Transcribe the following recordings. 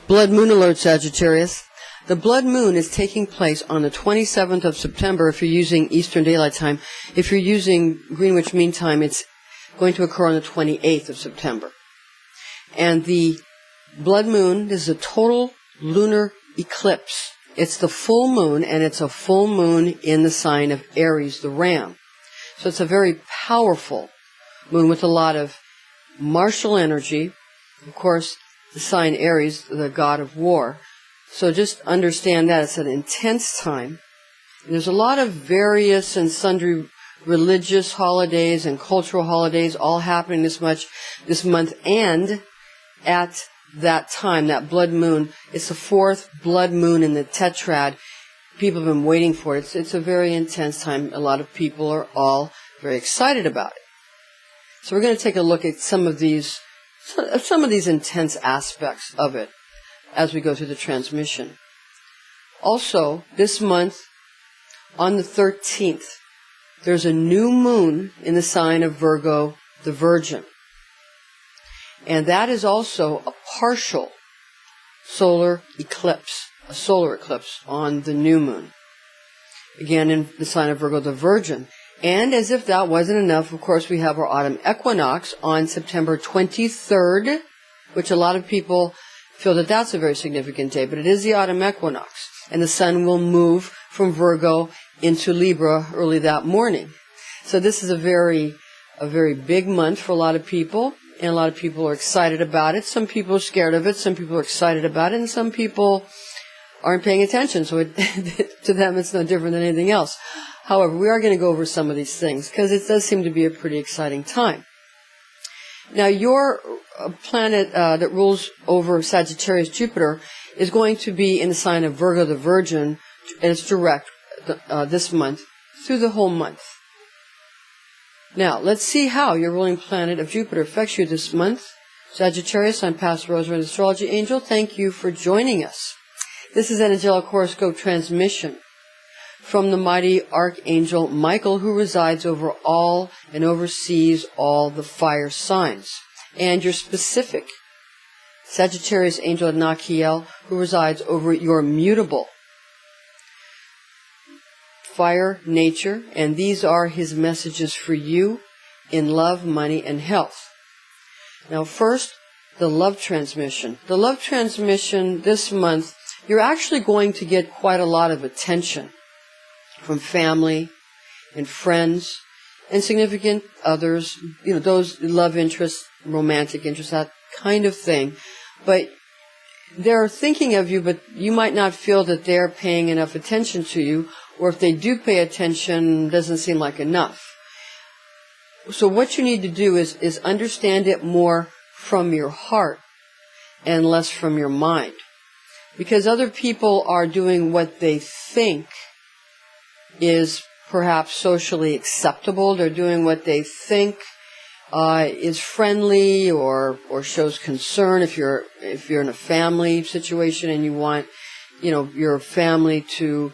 Blood moon alert, Sagittarius. The blood moon is taking place on the 27th of September if you're using Eastern Daylight Time. If you're using Greenwich Mean Time, it's going to occur on the 28th of September. And the blood moon is a total lunar eclipse. It's the full moon, and it's a full moon in the sign of Aries, the ram. So it's a very powerful moon with a lot of martial energy. Of course, the sign Aries, the god of war. So just understand that it's an intense time. There's a lot of various and sundry religious holidays and cultural holidays all happening this month, and at that time, that blood moon, it's the fourth blood moon in the tetrad. People have been waiting for it. It's a very intense time. A lot of people are all very excited about it. So we're going to take a look at some of these intense aspects of it as we go through the transmission. Also, this month, on the 13th, there's a new moon in the sign of Virgo, the Virgin. And that is also a partial solar eclipse, a solar eclipse on the new moon. Again, in the sign of Virgo, the Virgin. And as if that wasn't enough, of course, we have our autumn equinox on September 23rd, which a lot of people feel that that's a very significant day, but it is the autumn equinox. And the sun will move from Virgo into Libra early that morning. So this is a very big month for a lot of people. And a lot of people are excited about it. Some people are scared of it. Some people are excited about it. And some people aren't paying attention. So to them, it's no different than anything else. However, we are going to go over some of these things because it does seem to be a pretty exciting time. Now, your planet that rules over Sagittarius, Jupiter, is going to be in the sign of Virgo, the Virgin, and it's direct this month through the whole month. Now, let's see how your ruling planet of Jupiter affects you this month. Sagittarius, I'm Pastor Rosemary, the Astrology Angel. Thank you for joining us. This is an angelic horoscope transmission from the mighty Archangel Michael, who resides over all and oversees all the fire signs. And your specific Sagittarius angel Nachiel, who resides over your mutable fire nature, and these are his messages for you in love, money, and health. Now first, the love transmission. The love transmission this month, you're actually going to get quite a lot of attention from family and friends and significant others, those love interests, romantic interests, that kind of thing. But they're thinking of you, but you might not feel that they're paying enough attention to you, or if they do pay attention, doesn't seem like enough. So what you need to do is understand it more from your heart and less from your mind. Because other people are doing what they think is perhaps socially acceptable. They're doing what they think is friendly or shows concern. If you're in a family situation and you want, your family to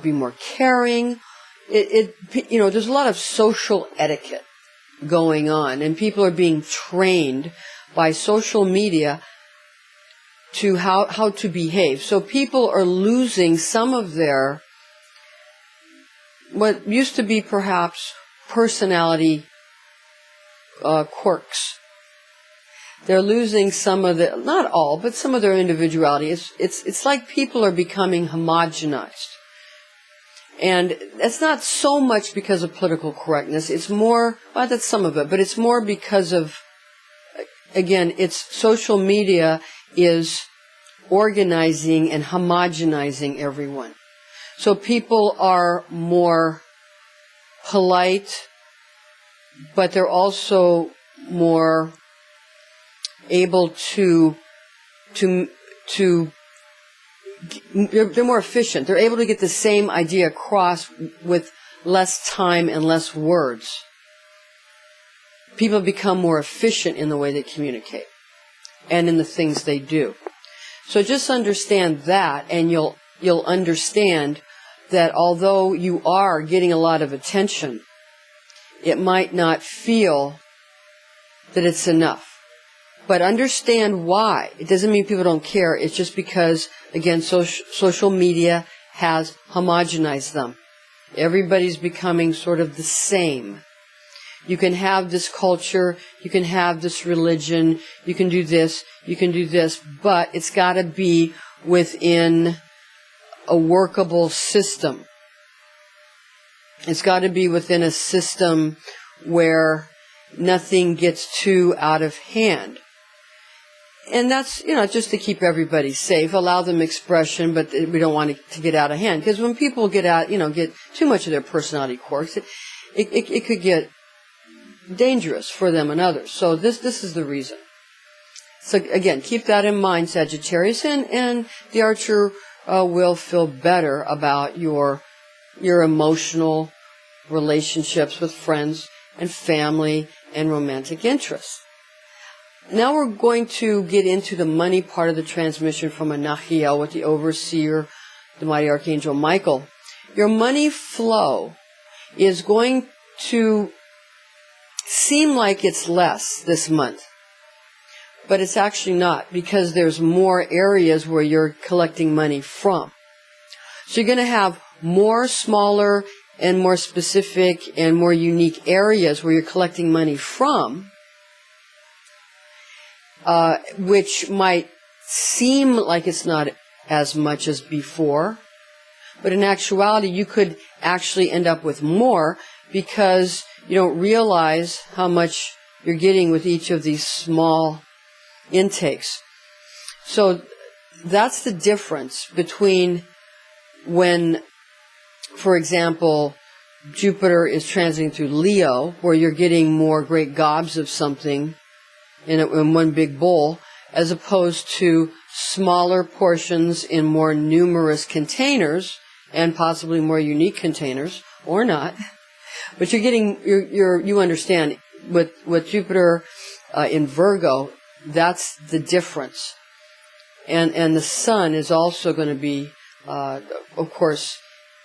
be more caring. There's a lot of social etiquette going on, and people are being trained by social media to how to behave. So people are losing some of their, what used to be perhaps personality quirks. They're losing some of the, not all, but some of their individuality. It's like people are becoming homogenized. And it's not so much because of political correctness. It's more, well, that's some of it, but it's more because of, again, it's social media is organizing and homogenizing everyone. So people are more polite, but they're also more able to they're more efficient. They're able to get the same idea across with less time and less words. People become more efficient in the way they communicate and in the things they do. So just understand that, and you'll understand that although you are getting a lot of attention, it might not feel that it's enough. But understand why. It doesn't mean people don't care. It's just because, again, social media has homogenized them. Everybody's becoming sort of the same. You can have this culture, you can have this religion, you can do this, but it's got to be within a workable system. It's got to be within a system where nothing gets too out of hand. And that's, just to keep everybody safe, allow them expression, but we don't want it to get out of hand. Because when people get too much of their personality quirks, it could get dangerous for them and others. So this is the reason. So again, keep that in mind, Sagittarius, and the Archer will feel better about your emotional relationships with friends and family and romantic interests. Now we're going to get into the money part of the transmission from Anachiel with the overseer, the mighty Archangel Michael. Your money flow is going to seem like it's less this month, but it's actually not, because there's more areas where you're collecting money from. So you're going to have more smaller and more specific and more unique areas where you're collecting money from, which might seem like it's not as much as before, but in actuality you could actually end up with more, because you don't realize how much you're getting with each of these small intakes. So that's the difference between when, for example, Jupiter is transiting through Leo, where you're getting more great gobs of something in one big bowl, as opposed to smaller portions in more numerous containers, and possibly more unique containers, or not. But you're getting, you understand, with Jupiter in Virgo, that's the difference. And the Sun is also going to be, of course,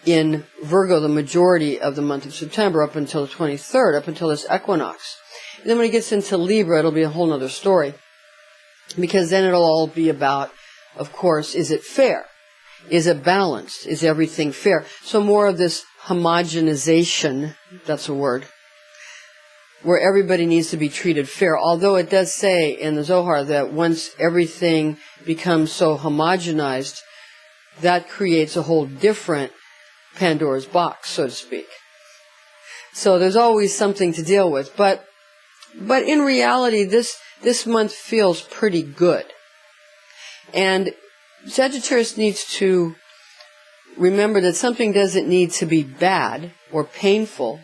in Virgo the majority of the month of September up until the 23rd, up until this equinox. And then when it gets into Libra, it'll be a whole other story. Because then it'll all be about, of course, is it fair? Is it balanced? Is everything fair? So more of this homogenization, that's a word, where everybody needs to be treated fair. Although it does say in the Zohar that once everything becomes so homogenized, that creates a whole different Pandora's box, so to speak. So there's always something to deal with. But in reality, this month feels pretty good. And Sagittarius needs to remember that something doesn't need to be bad or painful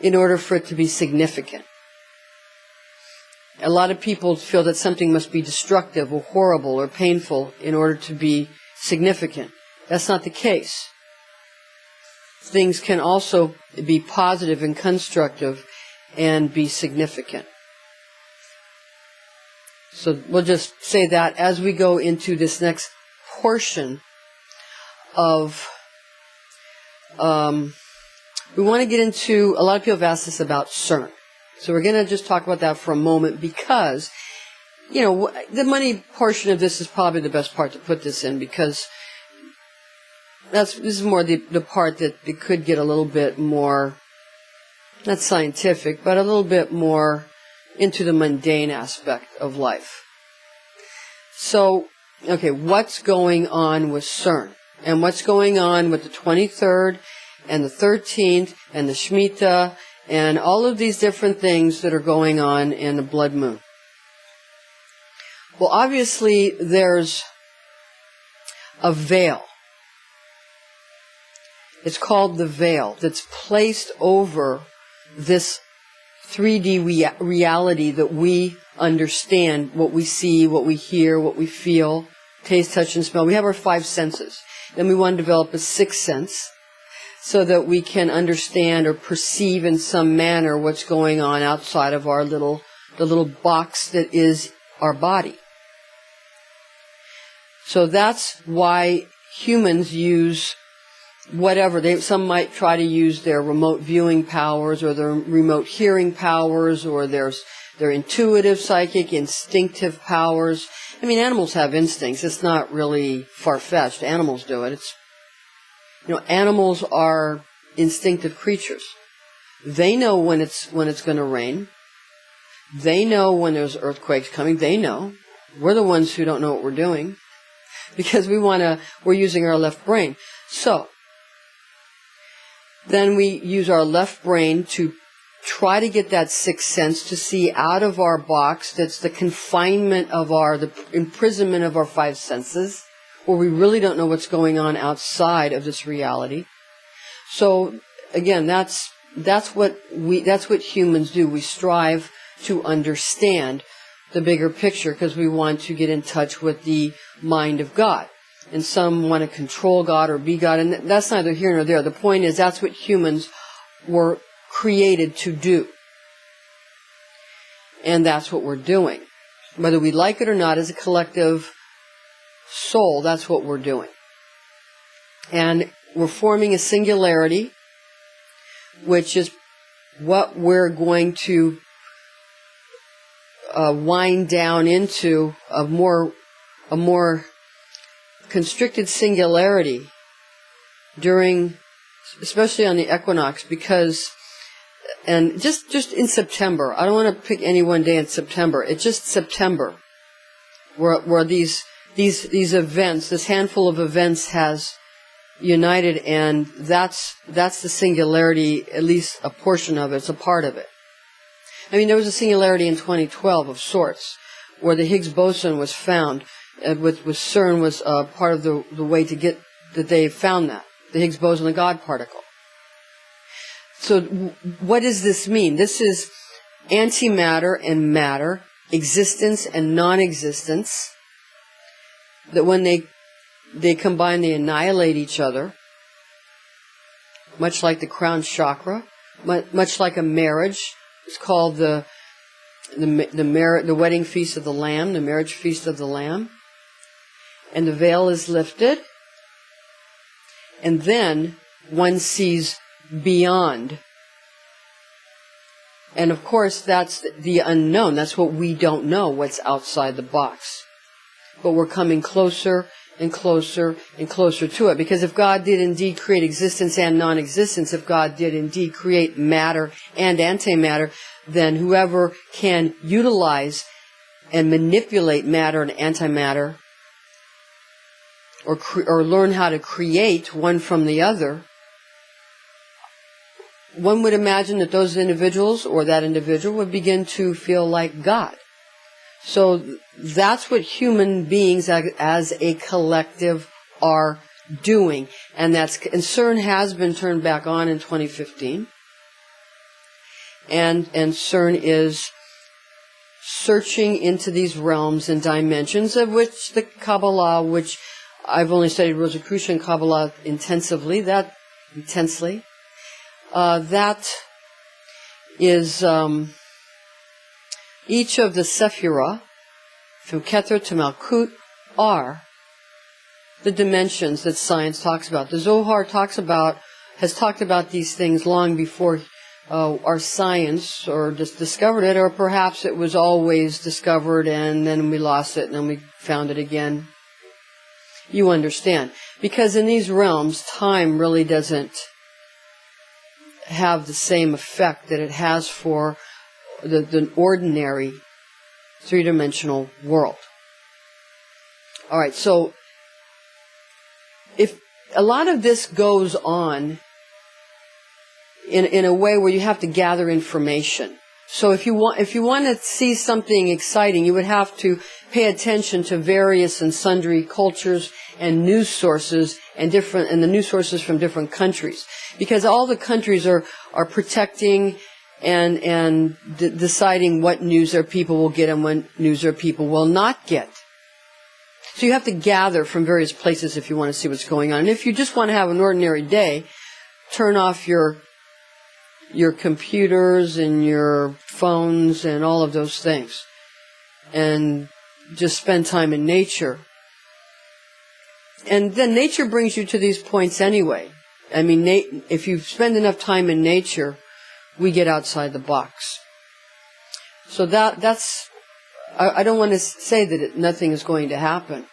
in order for it to be significant. A lot of people feel that something must be destructive or horrible or painful in order to be significant. That's not the case. Things can also be positive and constructive and be significant. So we'll just say that as we go into this next portion of, we want to get into, a lot of people have asked us about CERN. So we're going to just talk about that for a moment, because, the money portion of this is probably the best part to put this in, because this is more the part that it could get a little bit more, not scientific, but a little bit more into the mundane aspect of life. So, okay, what's going on with CERN? And what's going on with the 23rd and the 13th and the Shemitah and all of these different things that are going on in the blood moon? Well, obviously, there's a veil. It's called the veil that's placed over this 3D reality that we understand, what we see, what we hear, what we feel, taste, touch, and smell. We have our 5 senses. Then we want to develop a 6th sense so that we can understand or perceive in some manner what's going on outside of our the little box that is our body. So that's why humans use whatever. Some might try to use their remote viewing powers or their remote hearing powers or their They're intuitive, psychic, instinctive powers. I mean, animals have instincts. It's not really far-fetched. Animals do it. Animals are instinctive creatures. They know when it's going to rain. They know when there's earthquakes coming. They know. We're the ones who don't know what we're doing because we're using our left brain. So then we use our left brain to try to get that sixth sense, to see out of our box. That's the confinement of the imprisonment of our five senses, where we really don't know what's going on outside of this reality. So again, that's what humans do. We strive to understand the bigger picture because we want to get in touch with the mind of God. And some want to control God or be God, and that's neither here nor there. The point is that's what humans were created to do. And that's what we're doing. Whether we like it or not, as a collective soul, that's what we're doing. And we're forming a singularity, which is what we're going to wind down into a more constricted singularity especially on the equinox, and just in September. I don't want to pick any one day in September. It's just September, where these events, this handful of events, has united, and that's the singularity. At least a portion of it. It's a part of it. I mean, there was a singularity in 2012 of sorts, where the Higgs boson was found, with CERN was part of the way to get that they found that the Higgs boson, the God particle. So what does this mean? This is antimatter and matter, existence and non-existence, that when they combine, they annihilate each other, much like the crown chakra, much like a marriage. It's called the wedding feast of the Lamb, the marriage feast of the Lamb. And the veil is lifted, and then one sees beyond. And of course, that's the unknown. That's what we don't know, what's outside the box. But we're coming closer and closer and closer to it. Because if God did indeed create existence and non-existence, if God did indeed create matter and antimatter, then whoever can utilize and manipulate matter and antimatter, or learn how to create one from the other, one would imagine that those individuals or that individual would begin to feel like God. So that's what human beings as a collective are doing. And CERN has been turned back on in 2015. And CERN is searching into these realms and dimensions, of which the Kabbalah, which I've only studied Rosicrucian Kabbalah intensely, that is each of the Sephirah, from Kether to Malkut, are the dimensions that science talks about. The Zohar has talked about these things long before our science just discovered it, or perhaps it was always discovered and then we lost it and then we found it again. You understand. Because in these realms, time really doesn't have the same effect that it has for the ordinary three-dimensional world. All right, so if a lot of this goes on in a way where you have to gather information. So if you want to see something exciting, you would have to pay attention to various and sundry cultures and news sources and the news sources from different countries, because all the countries are protecting and deciding what news their people will get and what news their people will not get. So you have to gather from various places if you want to see what's going on. And if you just want to have an ordinary day, turn off your computers and your phones and all of those things, and just spend time in nature. And then nature brings you to these points anyway. I mean, if you spend enough time in nature, we get outside the box. So that's, I don't want to say that nothing is going to happen.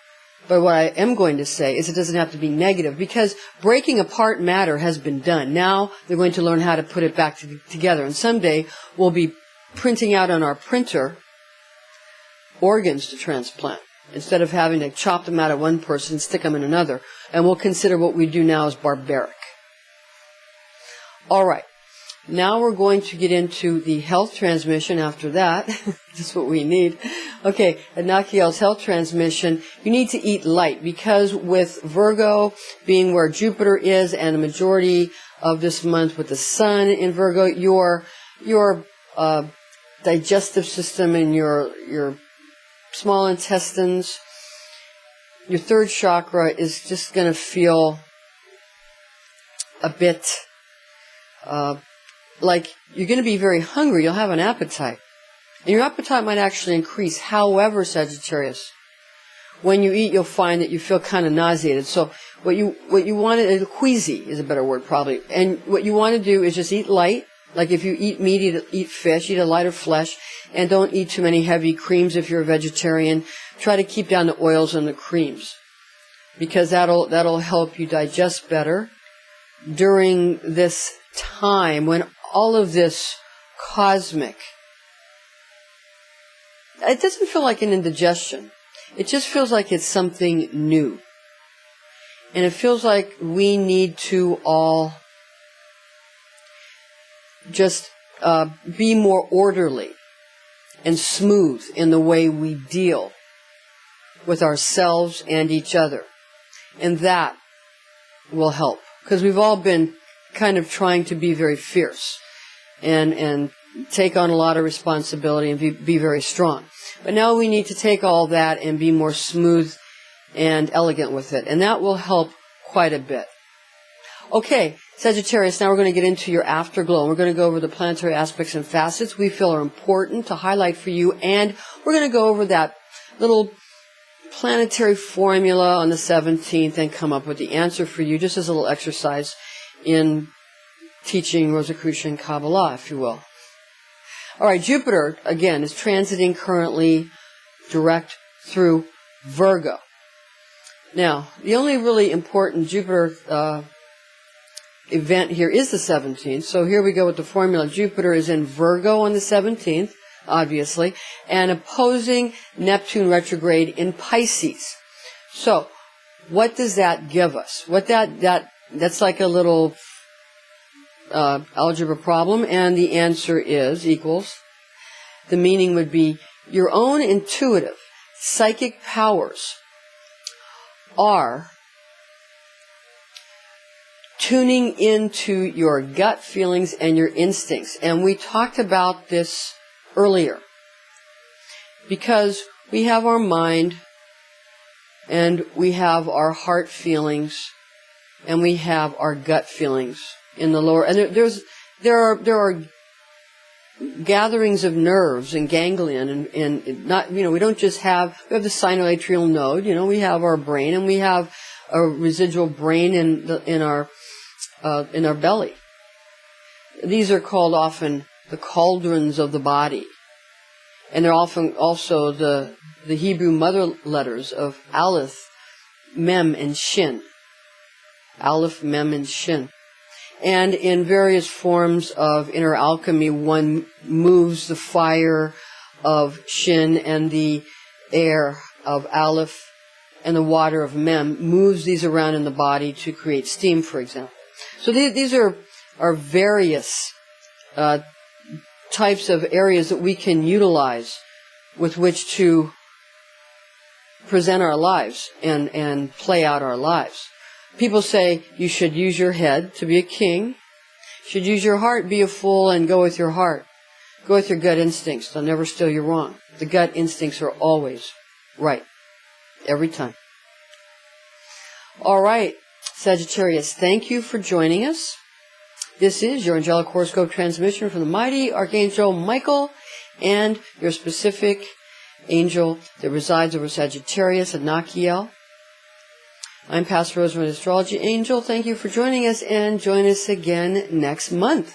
But what I am going to say is it doesn't have to be negative, because breaking apart matter has been done. Now they're going to learn how to put it back together. And someday we'll be printing out on our printer organs to transplant, instead of having to chop them out of one person and stick them in another. And we'll consider what we do now as barbaric. All right. Now we're going to get into the health transmission after that. That's what we need. Okay, Anakiel's health transmission. You need to eat light, because with Virgo being where Jupiter is, and the majority of this month with the Sun in Virgo, your digestive system and your small intestines, your third chakra is just going to feel a bit like you're going to be very hungry. You'll have an appetite. And your appetite might actually increase. However, Sagittarius, when you eat, you'll find that you feel kind of nauseated. So what you want to, queasy is a better word probably. And what you want to do is just eat light. Like if you eat meat, eat fish, eat a lighter flesh, and don't eat too many heavy creams if you're a vegetarian. Try to keep down the oils and the creams, because that'll help you digest better during this time when all of this cosmic, it doesn't feel like an indigestion. It just feels like it's something new. And it feels like we need to all just be more orderly and smooth in the way we deal with ourselves and each other. And that will help, because we've all been kind of trying to be very fierce and take on a lot of responsibility and be very strong. But now we need to take all that and be more smooth and elegant with it. And that will help quite a bit. Okay, Sagittarius, now we're going to get into your afterglow. We're going to go over the planetary aspects and facets we feel are important to highlight for you. And we're going to go over that little planetary formula on the 17th and come up with the answer for you, just as a little exercise in teaching Rosicrucian Kabbalah, if you will. All right, Jupiter, again, is transiting currently direct through Virgo. Now, the only really important Jupiter event here is the 17th. So here we go with the formula. Jupiter is in Virgo on the 17th, obviously, and opposing Neptune retrograde in Pisces. So what does that give us? What that's like a little algebra problem, and the answer is equals. The meaning would be your own intuitive psychic powers are tuning into your gut feelings and your instincts. And we talked about this earlier, because we have our mind and we have our heart feelings and we have our gut feelings in the lower, and there are gatherings of nerves and ganglion, and not, we don't just have, we have the sinoatrial node, we have our brain, and we have a residual brain in our belly. These are called often the cauldrons of the body, and they're often also the Hebrew mother letters of Aleph, Mem, and Shin. Aleph, Mem, and Shin. And in various forms of inner alchemy, one moves the fire of Shin and the air of Aleph and the water of Mem, moves these around in the body to create steam, for example. So these are various types of areas that we can utilize with which to present our lives and play out our lives. People say you should use your head to be a king. You should use your heart, be a fool, and go with your heart. Go with your gut instincts. They'll never steer you wrong. The gut instincts are always right. Every time. All right, Sagittarius, thank you for joining us. This is your angelic horoscope transmission from the mighty Archangel Michael and your specific angel that resides over Sagittarius, Anakiel. I'm Pastor Rosemary, Astrology Angel. Thank you for joining us, and join us again next month.